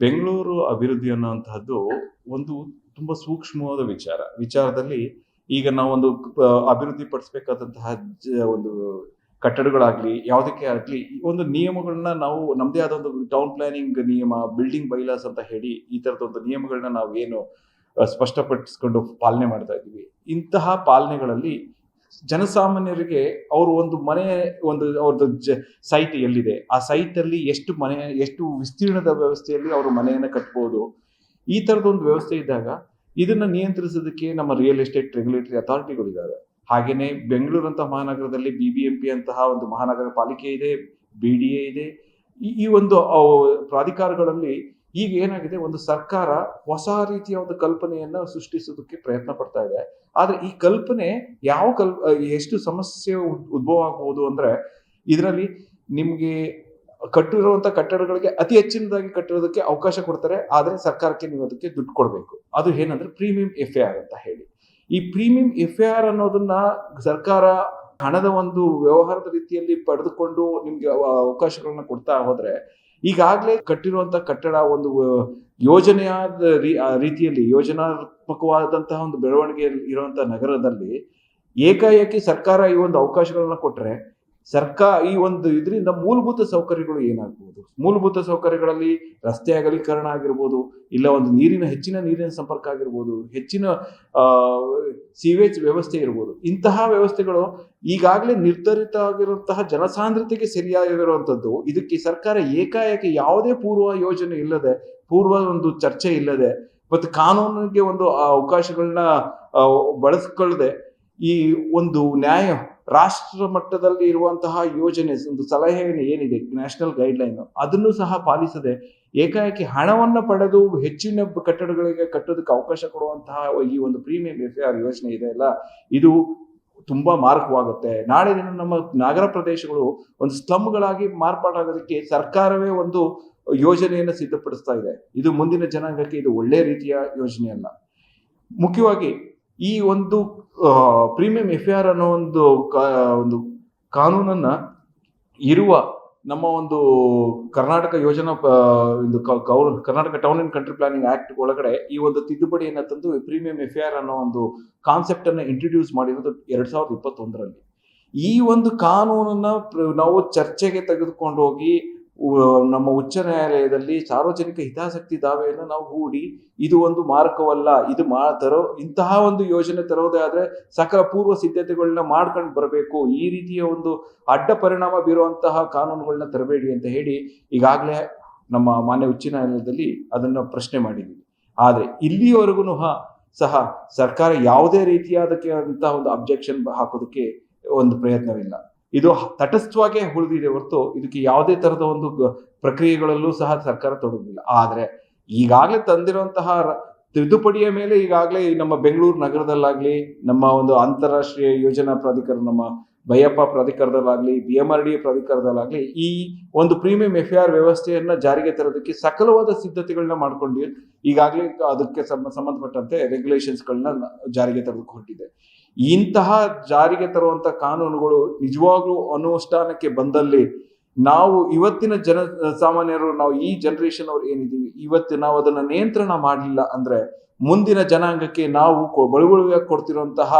ಬೆಂಗಳೂರು ಅಭಿವೃದ್ಧಿ ಅನ್ನುವಂತಹದ್ದು ಒಂದು ತುಂಬಾ ಸೂಕ್ಷ್ಮವಾದ ವಿಚಾರದಲ್ಲಿ ಈಗ ನಾವೊಂದು ಅಭಿವೃದ್ಧಿ ಪಡಿಸಬೇಕಾದಂತಹ ಒಂದು ಕಟ್ಟಡಗಳಾಗ್ಲಿ ಯಾವುದಕ್ಕೆ ಆಗ್ಲಿ ಒಂದು ನಿಯಮಗಳನ್ನ ನಾವು ನಮ್ದೇ ಆದ ಒಂದು ಟೌನ್ ಪ್ಲಾನಿಂಗ್ ನಿಯಮ, ಬಿಲ್ಡಿಂಗ್ ಬೈಲಾಸ್ ಅಂತ ಹೇಳಿ ಈ ತರದ ಒಂದು ನಿಯಮಗಳನ್ನ ನಾವು ಏನು ಸ್ಪಷ್ಟಪಡಿಸ್ಕೊಂಡು ಪಾಲನೆ ಮಾಡ್ತಾ ಇದ್ದೀವಿ. ಇಂತಹ ಪಾಲನೆಗಳಲ್ಲಿ ಜನಸಾಮಾನ್ಯರಿಗೆ ಅವರು ಒಂದು ಮನೆ ಅವ್ರದ್ದು ಸೈಟ್ ಎಲ್ಲಿದೆ, ಆ ಸೈಟ್ ಅಲ್ಲಿ ಎಷ್ಟು ವಿಸ್ತೀರ್ಣದ ವ್ಯವಸ್ಥೆಯಲ್ಲಿ ಅವರು ಮನೆಯನ್ನ ಕಟ್ಬೋದು, ಈ ತರದ ಒಂದು ವ್ಯವಸ್ಥೆ ಇದ್ದಾಗ ಇದನ್ನ ನಿಯಂತ್ರಿಸೋದಕ್ಕೆ ನಮ್ಮ ರಿಯಲ್ ಎಸ್ಟೇಟ್ ರೆಗ್ಯುಲೇಟರಿ ಅಥಾರಿಟಿಗಳಿದ್ದಾವೆ. ಹಾಗೇನೆ ಬೆಂಗಳೂರಂತಹ ಮಹಾನಗರದಲ್ಲಿ BBMP ಅಂತಹ ಒಂದು ಮಹಾನಗರ ಪಾಲಿಕೆ ಇದೆ, BDA ಇದೆ. ಈ ಒಂದು ಪ್ರಾಧಿಕಾರಗಳಲ್ಲಿ ಈಗ ಏನಾಗಿದೆ, ಒಂದು ಸರ್ಕಾರ ಹೊಸ ರೀತಿಯ ಒಂದು ಕಲ್ಪನೆಯನ್ನ ಸೃಷ್ಟಿಸೋದಕ್ಕೆ ಪ್ರಯತ್ನ ಪಡ್ತಾ ಇದೆ. ಆದ್ರೆ ಈ ಕಲ್ಪನೆ ಎಷ್ಟು ಸಮಸ್ಯೆ ಉದ್ಭವ ಆಗಬಹುದು ಅಂದ್ರೆ, ಇದರಲ್ಲಿ ನಿಮ್ಗೆ ಕಟ್ಟಿರುವಂತ ಕಟ್ಟಡಗಳಿಗೆ ಅತಿ ಹೆಚ್ಚಿನದಾಗಿ ಕಟ್ಟಿರೋದಕ್ಕೆ ಅವಕಾಶ ಕೊಡ್ತಾರೆ. ಆದ್ರೆ ಸರ್ಕಾರಕ್ಕೆ ನೀವು ಅದಕ್ಕೆ ದುಡ್ಡು ಕೊಡ್ಬೇಕು. ಅದು ಏನಂದ್ರೆ ಪ್ರೀಮಿಯಂ FAR ಅಂತ ಹೇಳಿ. ಈ ಪ್ರೀಮಿಯಂ FAR ಅನ್ನೋದನ್ನ ಸರ್ಕಾರ ಹಣದ ಒಂದು ವ್ಯವಹಾರದ ರೀತಿಯಲ್ಲಿ ಪಡೆದುಕೊಂಡು ನಿಮ್ಗೆ ಅವಕಾಶಗಳನ್ನ ಕೊಡ್ತಾ ಹೋದ್ರೆ, ಈಗಾಗಲೇ ಕಟ್ಟಿರುವಂತ ಕಟ್ಟಡ ಒಂದು ಯೋಜನೆಯಾದ ರೀತಿಯಲ್ಲಿ ಯೋಜನಾತ್ಮಕವಾದಂತಹ ಒಂದು ಬೆಳವಣಿಗೆ ಇರುವಂತಹ ನಗರದಲ್ಲಿ ಏಕಾಏಕಿ ಸರ್ಕಾರ ಈ ಒಂದು ಅವಕಾಶಗಳನ್ನ ಕೊಟ್ರೆ ಈ ಒಂದು ಇದರಿಂದ ಮೂಲಭೂತ ಸೌಕರ್ಯಗಳು ಏನಾಗಬಹುದು? ಮೂಲಭೂತ ಸೌಕರ್ಯಗಳಲ್ಲಿ ರಸ್ತೆ ಅಗಲೀಕರಣ ಆಗಿರ್ಬೋದು, ಇಲ್ಲ ಒಂದು ಹೆಚ್ಚಿನ ನೀರಿನ ಸಂಪರ್ಕ ಆಗಿರ್ಬೋದು, ಹೆಚ್ಚಿನ ಸೀವೇಜ್ ವ್ಯವಸ್ಥೆ ಇರ್ಬೋದು. ಇಂತಹ ವ್ಯವಸ್ಥೆಗಳು ಈಗಾಗಲೇ ನಿರ್ಧರಿತ ಆಗಿರುವಂತಹ ಜನಸಾಂದ್ರತೆಗೆ ಸರಿಯಾಗಿರುವಂತದ್ದು. ಇದಕ್ಕೆ ಸರ್ಕಾರ ಏಕಾಏಕಿ ಯಾವುದೇ ಪೂರ್ವ ಯೋಜನೆ ಇಲ್ಲದೆ, ಪೂರ್ವ ಒಂದು ಚರ್ಚೆ ಇಲ್ಲದೆ, ಮತ್ತು ಕಾನೂನಿಗೆ ಒಂದು ಅವಕಾಶಗಳನ್ನ ಬಳಸ್ಕೊಳ್ಳದೆ ಈ ಒಂದು ರಾಷ್ಟ್ರ ಮಟ್ಟದಲ್ಲಿ ಇರುವಂತಹ ಯೋಜನೆ ಒಂದು ಸಲಹೆ ಏನಿದೆ, ನ್ಯಾಷನಲ್ ಗೈಡ್ಲೈನ್, ಅದನ್ನು ಸಹ ಪಾಲಿಸದೆ ಏಕಾಏಕಿ ಹಣವನ್ನ ಪಡೆದು ಹೆಚ್ಚಿನ ಕಟ್ಟಡಗಳಿಗೆ ಕಟ್ಟೋದಕ್ಕೆ ಅವಕಾಶ ಕೊಡುವಂತಹ ಈ ಒಂದು ಪ್ರೀಮಿಯಂ FAR ಯೋಜನೆ ಇದೆ ಅಲ್ಲ, ಇದು ತುಂಬಾ ಮಾರಕವಾಗುತ್ತೆ. ನಾಳೆ ದಿನ ನಮ್ಮ ನಗರ ಪ್ರದೇಶಗಳು ಒಂದು ಸ್ಲಮ್ಗಳಾಗಿ ಮಾರ್ಪಾಟಾಗೋದಕ್ಕೆ ಸರ್ಕಾರವೇ ಒಂದು ಯೋಜನೆಯನ್ನು ಸಿದ್ಧಪಡಿಸ್ತಾ ಇದೆ. ಇದು ಮುಂದಿನ ಜನಾಂಗಕ್ಕೆ ಇದು ಒಳ್ಳೆ ರೀತಿಯ ಯೋಜನೆ ಅಲ್ಲ. ಮುಖ್ಯವಾಗಿ ಈ ಒಂದು ಪ್ರೀಮಿಯಂ FAR ಅನ್ನೋ ಒಂದು ಕಾನೂನನ್ನ ಇರುವ ನಮ್ಮ ಒಂದು ಕರ್ನಾಟಕ ಯೋಜನಾ Karnataka town and country planning act ಒಳಗಡೆ ಈ ಒಂದು ತಿದ್ದುಪಡಿಯನ್ನ ತಂದು ಪ್ರೀಮಿಯಂ FAR ಅನ್ನೋ ಒಂದು ಕಾನ್ಸೆಪ್ಟ್ ಅನ್ನ ಇಂಟ್ರೊಡ್ಯೂಸ್ ಮಾಡಿರೋದು 2021ರಲ್ಲಿ. ಈ ಒಂದು ಕಾನೂನನ್ನ ನಾವು ಚರ್ಚೆಗೆ ತೆಗೆದುಕೊಂಡು ಹೋಗಿ ನಮ್ಮ ಉಚ್ಚ ನ್ಯಾಯಾಲಯದಲ್ಲಿ ಸಾರ್ವಜನಿಕ ಹಿತಾಸಕ್ತಿ ದಾವೆಯನ್ನು ನಾವು ಹೂಡಿ ಇದು ಒಂದು ಮಾರಕವಲ್ಲ, ಇದು ಇಂತಹ ಒಂದು ಯೋಜನೆ ತರೋದೇ ಆದ್ರೆ ಸಕಲ ಪೂರ್ವ ಸಿದ್ಧತೆಗಳನ್ನ ಮಾಡ್ಕೊಂಡು ಬರಬೇಕು, ಈ ರೀತಿಯ ಒಂದು ಅಡ್ಡ ಪರಿಣಾಮ ಬೀರುವಂತಹ ಕಾನೂನುಗಳನ್ನ ತರಬೇಡಿ ಅಂತ ಹೇಳಿ ಈಗಾಗಲೇ ನಮ್ಮ ಮಾನ್ಯ ಉಚ್ಚ ನ್ಯಾಯಾಲಯದಲ್ಲಿ ಅದನ್ನ ಪ್ರಶ್ನೆ ಮಾಡಿದ್ದೀವಿ. ಆದ್ರೆ ಇಲ್ಲಿಯವರೆಗೂ ಸಹ ಸರ್ಕಾರ ಯಾವುದೇ ರೀತಿಯಾದಕ್ಕೆ ಅಂತ ಒಂದು ಅಬ್ಜೆಕ್ಷನ್ ಹಾಕೋದಕ್ಕೆ ಒಂದು ಪ್ರಯತ್ನವಿಲ್ಲ. ಇದು ತಟಸ್ಥವಾಗಿ ಉಳಿದಿದೆ ಹೊರತು ಇದಕ್ಕೆ ಯಾವುದೇ ತರದ ಒಂದು ಪ್ರಕ್ರಿಯೆಗಳಲ್ಲೂ ಸಹ ಸರ್ಕಾರ ತೊಡಗಿಲ್ಲ. ಆದ್ರೆ ಈಗಾಗಲೇ ತಂದಿರುವಂತಹ ತಿದ್ದುಪಡಿಯ ಮೇಲೆ ಈಗಾಗಲೇ ನಮ್ಮ ಬೆಂಗಳೂರು ನಗರದಲ್ಲಾಗ್ಲಿ, ನಮ್ಮ ಒಂದು ಅಂತಾರಾಷ್ಟ್ರೀಯ ಯೋಜನಾ ಪ್ರಾಧಿಕಾರ, ನಮ್ಮ ಬೈಯಪ್ಪ ಪ್ರಾಧಿಕಾರದಲ್ಲಾಗ್ಲಿ, BMRDA ಪ್ರಾಧಿಕಾರದಲ್ಲಾಗ್ಲಿ ಈ ಒಂದು ಪ್ರೀಮಿಯಂ FAR ವ್ಯವಸ್ಥೆಯನ್ನ ಜಾರಿಗೆ ತರೋದಕ್ಕೆ ಸಕಲವಾದ ಸಿದ್ಧತೆಗಳನ್ನ ಮಾಡ್ಕೊಂಡು ಈಗಾಗಲೇ ಅದಕ್ಕೆ ಸಂಬಂಧಪಟ್ಟಂತೆ ರೆಗ್ಯುಲೇಷನ್ಸ್ಗಳನ್ನ ಜಾರಿಗೆ ಹೊರಟಿದೆ. ಇಂತಹ ಜಾರಿಗೆ ತರುವಂತ ಕಾನೂನುಗಳು ನಿಜವಾಗ್ಲೂ ಅನುಷ್ಠಾನಕ್ಕೆ ಬಂದಲ್ಲಿ ನಾವು ಇವತ್ತಿನ ಸಾಮಾನ್ಯರು, ನಾವು ಈ ಜನರೇಷನ್ ಅವ್ರು ಏನಿದ್ದೀವಿ, ಇವತ್ತು ನಾವು ಅದನ್ನ ನಿಯಂತ್ರಣ ಮಾಡಲಿಲ್ಲ ಅಂದ್ರೆ ಮುಂದಿನ ಜನಾಂಗಕ್ಕೆ ನಾವು ಬಳುವಳಿಯಾಗಿ ಕೊಡ್ತಿರುವಂತಹ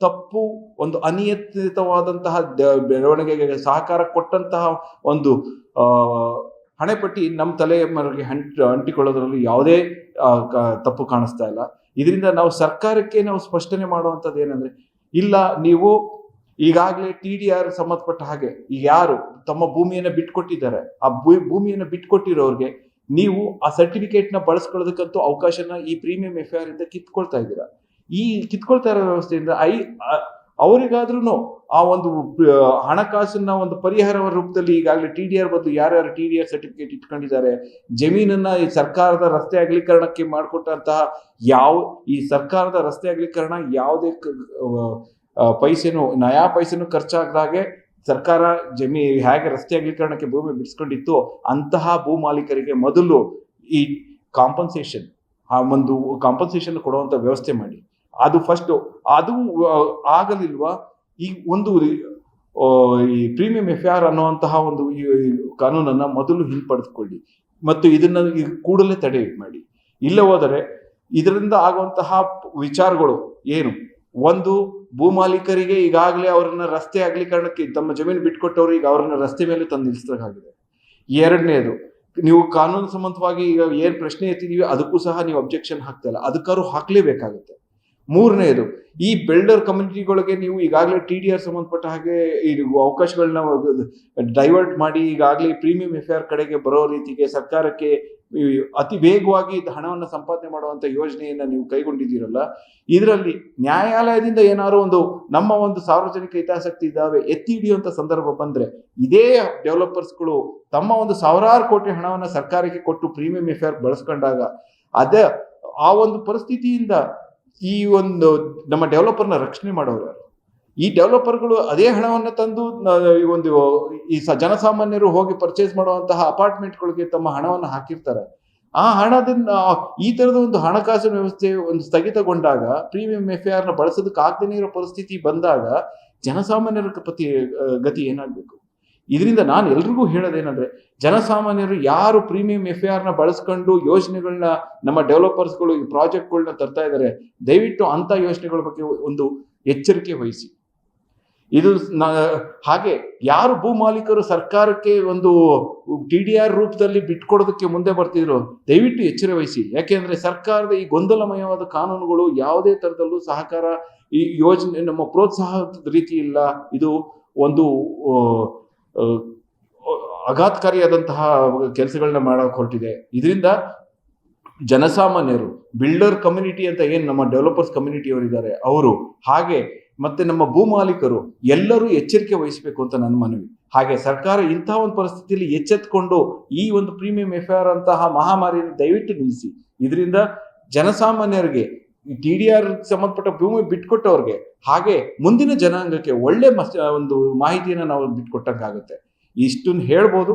ತಪ್ಪು, ಒಂದು ಅನಿಯಂತ್ರಿತವಾದಂತಹ ಬೆಳವಣಿಗೆಗೆ ಸಹಕಾರ ಕೊಟ್ಟಂತಹ ಒಂದು ಹಣೆಪಟ್ಟಿ ನಮ್ಮ ತಲೆಯ ಮರೆಗೆ ಅಂಟಿಕೊಳ್ಳೋದ್ರಲ್ಲಿ ಯಾವುದೇ ತಪ್ಪು ಕಾಣಿಸ್ತಾ ಇಲ್ಲ. ಇದರಿಂದ ನಾವು ಸರ್ಕಾರಕ್ಕೆ ನಾವು ಸ್ಪಷ್ಟನೆ ಮಾಡುವಂಥದ್ದು ಏನಂದ್ರೆ, ಇಲ್ಲ ನೀವು ಈಗಾಗಲೇ TDR ಸಂಬಂಧಪಟ್ಟ ಹಾಗೆ ಈಗ ಯಾರು ತಮ್ಮ ಭೂಮಿಯನ್ನ ಬಿಟ್ಕೊಟ್ಟಿದ್ದಾರೆ, ಆ ಭೂಮಿಯನ್ನ ಬಿಟ್ಕೊಟ್ಟಿರೋರ್ಗೆ ನೀವು ಆ ಸರ್ಟಿಫಿಕೇಟ್ನ ಬಳಸ್ಕೊಳ್ಳೋದಕ್ಕಂತೂ ಅವಕಾಶನ ಈ ಪ್ರೀಮಿಯಂ FAR ಇಂದ ಕಿತ್ಕೊಳ್ತಾ ಇದ್ದೀರಾ. ಈ ಕಿತ್ಕೊಳ್ತಾ ಇರೋ ವ್ಯವಸ್ಥೆಯಿಂದ ಅವರಿಗಾದ್ರೂ ಆ ಒಂದು ಹಣಕಾಸನ್ನ ಒಂದು ಪರಿಹಾರ ರೂಪದಲ್ಲಿ ಈಗಾಗಲೇ TDR ಬದಲು ಯಾರ್ಯಾರು TDR ಸರ್ಟಿಫಿಕೇಟ್ ಇಟ್ಕೊಂಡಿದ್ದಾರೆ, ಜಮೀನನ್ನ ಈ ಸರ್ಕಾರದ ರಸ್ತೆ ಅಗಲೀಕರಣಕ್ಕೆ ಮಾಡಿಕೊಟ್ಟಂತಹ ಈ ಸರ್ಕಾರದ ರಸ್ತೆ ಅಗಲೀಕರಣ ಯಾವುದೇ ನಯಾ ಪೈಸೆನೂ ಖರ್ಚಾಗದಾಗೆ ಸರ್ಕಾರ ಹೇಗೆ ರಸ್ತೆ ಅಗಲೀಕರಣಕ್ಕೆ ಭೂಮಿ ಬಿಡಿಸ್ಕೊಂಡಿತ್ತು ಅಂತಹ ಭೂ ಮಾಲೀಕರಿಗೆ ಮೊದಲು ಈ ಕಾಂಪನ್ಸೇಷನ್ ಕೊಡುವಂತ ವ್ಯವಸ್ಥೆ ಮಾಡಿ. ಅದು ಫಸ್ಟ್, ಅದು ಆಗಲಿಲ್ವಾ? ಈ ಒಂದು ಈ ಪ್ರೀಮಿಯಂ FAR ಅನ್ನುವಂತಹ ಒಂದು ಕಾನೂನನ್ನ ಮೊದಲು ಹಿಂಪಡೆದುಕೊಳ್ಳಿ. ಮತ್ತು ಇದನ್ನ ಈಗ ಕೂಡಲೇ ತಡೆ ಮಾಡಿ. ಇಲ್ಲ ಹೋದರೆ ಇದರಿಂದ ಆಗುವಂತಹ ವಿಚಾರಗಳು ಏನು, ಒಂದು, ಭೂಮಾಲೀಕರಿಗೆ ಈಗಾಗಲೇ ಅವರನ್ನ ರಸ್ತೆ ಅಗಲೀಕರಣಕ್ಕೆ ತಮ್ಮ ಜಮೀನು ಬಿಟ್ಕೊಟ್ಟವ್ರು ಈಗ ಅವರನ್ನ ರಸ್ತೆ ಮೇಲೆ ತಂದು ನಿಲ್ಲಿಸಬೇಕಾಗಿದೆ. ಎರಡನೇದು, ನೀವು ಕಾನೂನು ಸಂಬಂಧವಾಗಿ ಈಗ ಏನ್ ಪ್ರಶ್ನೆ ಎತ್ತಿದೀವಿ ಅದಕ್ಕೂ ಸಹ ನೀವು ಅಬ್ಜೆಕ್ಷನ್ ಹಾಕ್ತಾ ಇಲ್ಲ, ಅದಕ್ಕಾದ್ರೂ ಹಾಕ್ಲೇಬೇಕಾಗುತ್ತೆ. ಮೂರನೇದು, ಈ ಬಿಲ್ಡರ್ ಕಮ್ಯುನಿಟಿಗಳಿಗೆ ನೀವು ಈಗಾಗಲೇ TDR ಸಂಬಂಧಪಟ್ಟ ಹಾಗೆ ಈ ಅವಕಾಶಗಳನ್ನ ಡೈವರ್ಟ್ ಮಾಡಿ ಈಗಾಗಲೇ ಪ್ರೀಮಿಯಂ FIR ಕಡೆಗೆ ಬರೋ ರೀತಿಗೆ ಸರ್ಕಾರಕ್ಕೆ ಅತಿ ವೇಗವಾಗಿ ಹಣವನ್ನು ಸಂಪಾದನೆ ಮಾಡುವಂತ ಯೋಜನೆಯನ್ನ ನೀವು ಕೈಗೊಂಡಿದ್ದೀರಲ್ಲ, ಇದರಲ್ಲಿ ನ್ಯಾಯಾಲಯದಿಂದ ಏನಾದ್ರು ಒಂದು ನಮ್ಮ ಒಂದು ಸಾರ್ವಜನಿಕ ಹಿತಾಸಕ್ತಿ ಇದ್ದಾವೆ ಎತ್ತಿ ಹಿಡಿಯುವಂತ ಸಂದರ್ಭ ಬಂದ್ರೆ, ಇದೇ ಡೆವಲಪರ್ಸ್ಗಳು ತಮ್ಮ ಒಂದು ಸಾವಿರಾರು ಕೋಟಿ ಹಣವನ್ನ ಸರ್ಕಾರಕ್ಕೆ ಕೊಟ್ಟು ಪ್ರೀಮಿಯಂ FIR ಬಳಸ್ಕೊಂಡಾಗ ಅದೇ ಆ ಒಂದು ಪರಿಸ್ಥಿತಿಯಿಂದ ಈ ಒಂದು ನಮ್ಮ ಡೆವಲಪರ್ನ ರಕ್ಷಣೆ ಮಾಡೋರು ಯಾರು? ಈ ಡೆವಲಪರ್ಗಳು ಅದೇ ಹಣವನ್ನು ತಂದು ಈ ಜನಸಾಮಾನ್ಯರು ಹೋಗಿ ಪರ್ಚೇಸ್ ಮಾಡುವಂತಹ ಅಪಾರ್ಟ್ಮೆಂಟ್ಗಳಿಗೆ ತಮ್ಮ ಹಣವನ್ನು ಹಾಕಿರ್ತಾರೆ. ಆ ಹಣದಿಂದ ಈ ತರದ ಒಂದು ಹಣಕಾಸಿನ ವ್ಯವಸ್ಥೆ ಒಂದು ಸ್ಥಗಿತಗೊಂಡಾಗ, ಪ್ರೀಮಿಯಂ FIR ನ ಬಳಸೋದಕ್ಕೆ ಆಗದೇ ಇರೋ ಪರಿಸ್ಥಿತಿ ಬಂದಾಗ ಜನಸಾಮಾನ್ಯರ ಗತಿ ಏನಾಗಬೇಕು? ಇದರಿಂದ ನಾನು ಎಲ್ರಿಗೂ ಹೇಳೋದೇನಂದ್ರೆ, ಜನಸಾಮಾನ್ಯರು ಯಾರು ಪ್ರೀಮಿಯಂ FIR ನ ಬಳಸ್ಕೊಂಡು ಯೋಜನೆಗಳನ್ನ ನಮ್ಮ ಡೆವಲಪರ್ಸ್ಗಳು ಈ ಪ್ರಾಜೆಕ್ಟ್ಗಳನ್ನ ತರ್ತಾ ಇದ್ದಾರೆ, ದಯವಿಟ್ಟು ಅಂತ ಯೋಜನೆಗಳ ಬಗ್ಗೆ ಒಂದು ಎಚ್ಚರಿಕೆ ವಹಿಸಿ. ಇದು ಹಾಗೆ ಯಾರು ಭೂ ಮಾಲೀಕರು ಸರ್ಕಾರಕ್ಕೆ ಒಂದು TDR ರೂಪದಲ್ಲಿ ಬಿಟ್ಕೊಡೋದಕ್ಕೆ ಮುಂದೆ ಬರ್ತಿದ್ರು, ದಯವಿಟ್ಟು ಎಚ್ಚರ ವಹಿಸಿ. ಯಾಕೆಂದ್ರೆ ಸರ್ಕಾರದ ಈ ಗೊಂದಲಮಯವಾದ ಕಾನೂನುಗಳು ಯಾವುದೇ ತರದಲ್ಲೂ ಸಹಕಾರ ಈ ಯೋಜನೆ ನಮ್ಮ ಪ್ರೋತ್ಸಾಹ ರೀತಿ ಇಲ್ಲ. ಇದು ಒಂದು ಆಘಾತಕಾರಿಯಾದಂತಹ ಕೆಲಸಗಳನ್ನ ಮಾಡಕ್ ಹೊರಟಿದೆ. ಇದರಿಂದ ಜನಸಾಮಾನ್ಯರು, ಬಿಲ್ಡರ್ ಕಮ್ಯುನಿಟಿ ಅಂತ ಏನ್ ನಮ್ಮ ಡೆವಲಪರ್ಸ್ ಕಮ್ಯುನಿಟಿ ಅವರಿದ್ದಾರೆ ಅವರು, ಹಾಗೆ ಮತ್ತೆ ನಮ್ಮ ಭೂ ಮಾಲೀಕರು ಎಲ್ಲರೂ ಎಚ್ಚರಿಕೆ ವಹಿಸಬೇಕು ಅಂತ ನನ್ನ ಮನವಿ. ಹಾಗೆ ಸರ್ಕಾರ ಇಂತಹ ಒಂದು ಪರಿಸ್ಥಿತಿಯಲ್ಲಿ ಎಚ್ಚೆತ್ಕೊಂಡು ಈ ಒಂದು ಪ್ರೀಮಿಯಂ FIR ಅಂತಹ ಮಹಾಮಾರಿಯನ್ನು ದಯವಿಟ್ಟು ನಿಲ್ಲಿಸಿ. ಇದರಿಂದ ಜನಸಾಮಾನ್ಯರಿಗೆ TDR ಸಂಬಂಧಪಟ್ಟ ಭೂಮಿ ಬಿಟ್ಕೊಟ್ಟವ್ರಿಗೆ ಹಾಗೆ ಮುಂದಿನ ಜನಾಂಗಕ್ಕೆ ಒಳ್ಳೆ ಒಂದು ಮಾಹಿತಿಯನ್ನು ನಾವು ಬಿಟ್ಕೊಟ್ಟಂಗಾಗುತ್ತೆ. ಇಷ್ಟನ್ನು ಹೇಳ್ಬೋದು.